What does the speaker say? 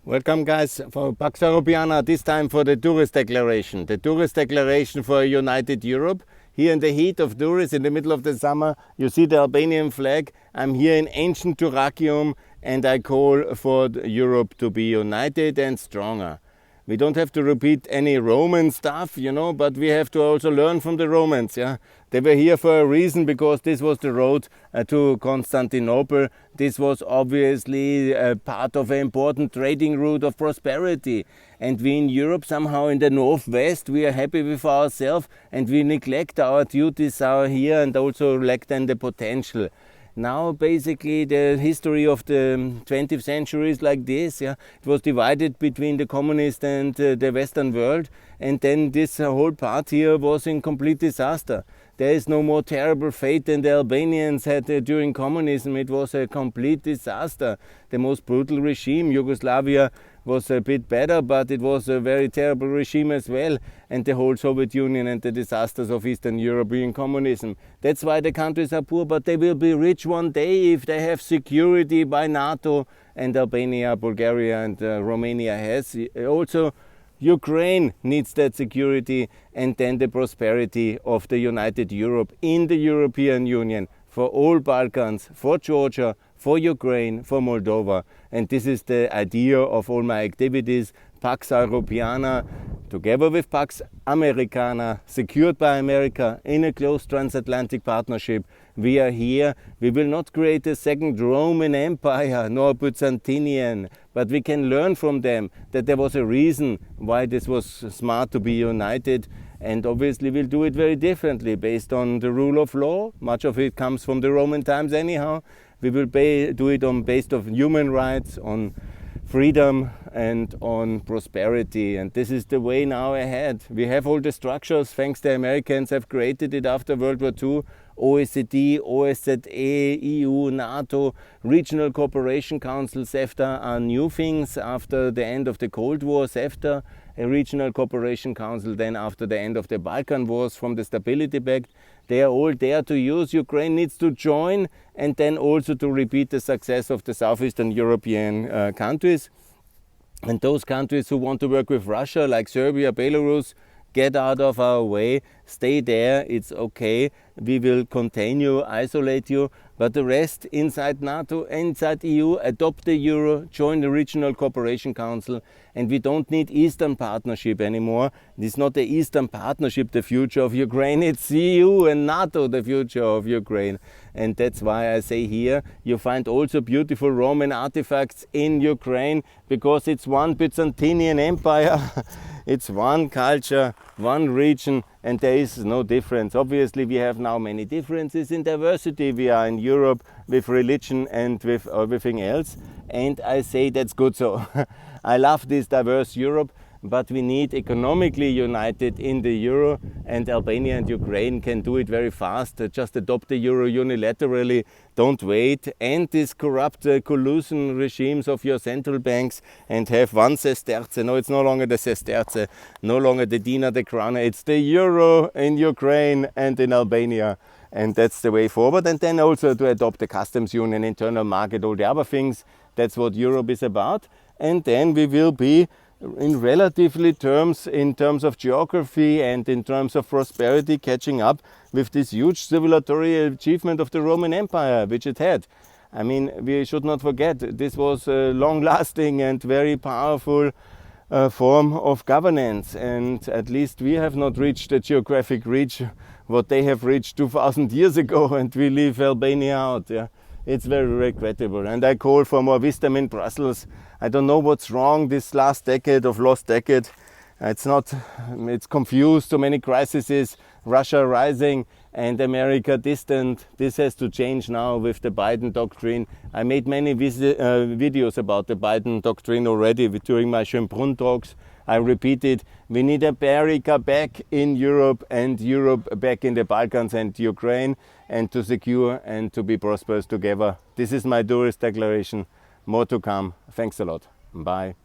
Welcome guys for Pax Europiana, this time for the Durres Declaration. The Durres Declaration for a united Europe. Here in the heat of Durres, in the middle of the summer, you see the Albanian flag. I'm here in ancient Dyrrachium and I call for Europe to be united and stronger. We don't have to repeat any Roman stuff, but we have to also learn from the Romans. They were here for a reason, because this was the road to Constantinople. This was obviously a part of an important trading route of prosperity. And we in Europe, somehow in the northwest, we are happy with ourselves and we neglect our duties here and also lack then the potential. Now basically the history of the 20th century is like this. It was divided between the communist and the Western world, and then this whole part here was in complete disaster. There is no more terrible fate than the Albanians had during communism. It was a complete disaster. The most brutal regime. Yugoslavia was a bit better, but it was a very terrible regime as well, and the whole Soviet Union and the disasters of Eastern European communism. That's why the countries are poor, but they will be rich one day if they have security by NATO, and Albania, Bulgaria and Romania has. Also Ukraine needs that security, and then the prosperity of the united Europe in the European Union for all Balkans, for Georgia, for Ukraine, for Moldova. And this is the idea of all my activities. Pax Europiana, together with Pax Americana, secured by America in a close transatlantic partnership. We are here. We will not create a second Roman Empire nor Byzantinian, but we can learn from them that there was a reason why this was smart to be united. And obviously we'll do it very differently based on the rule of law. Much of it comes from the Roman times anyhow. We will do it based on human rights, on freedom and on prosperity, and this is the way now ahead. We have all the structures, thanks the Americans have created it after World War II. OECD, OSZE, EU, NATO, Regional Cooperation Council, CEFTA are new things after the end of the Cold War. CEFTA, a Regional Cooperation Council, then after the end of the Balkan Wars from the Stability Pact. They are all there to use. Ukraine needs to join, and then also to repeat the success of the Southeastern European countries. And those countries who want to work with Russia, like Serbia, Belarus, get out of our way, stay there, it's okay. We will continue, isolate you, but the rest inside NATO, inside EU, adopt the Euro, join the Regional Cooperation Council, and we don't need Eastern Partnership anymore. It's not the Eastern Partnership the future of Ukraine, it's EU and NATO the future of Ukraine. And that's why I say here, you find also beautiful Roman artifacts in Ukraine, because it's one Byzantinian Empire. It's one culture, one region, and there is no difference. Obviously, we have now many differences in diversity. We are in Europe with religion and with everything else. And I say that's good so. I love this diverse Europe, but we need economically united in the Euro, and Albania and Ukraine can do it very fast. Just adopt the Euro unilaterally, don't wait, and these corrupt collusion regimes of your central banks, and have one sesterce. No, it's no longer the sesterce, no longer the dinar, the krona, it's the Euro in Ukraine and in Albania. And that's the way forward. And then also to adopt the customs union, internal market, all the other things. That's what Europe is about. And then we will be in relatively terms, in terms of geography and in terms of prosperity, catching up with this huge civilizatory achievement of the Roman Empire, which it had. I mean, we should not forget, this was a long-lasting and very powerful form of governance, and at least we have not reached the geographic reach what they have reached 2000 years ago, and we leave Albania out. It's very regrettable, and I call for more wisdom in Brussels. I don't know what's wrong this last decade of lost decade. It's confused, so many crises, Russia rising and America distant. This has to change now with the Biden doctrine. I made many videos about the Biden doctrine already during my Schönbrunn talks. I repeat it, we need America back in Europe and Europe back in the Balkans and Ukraine, and to secure and to be prosperous together. This is my Durres Declaration. More to come. Thanks a lot. Bye.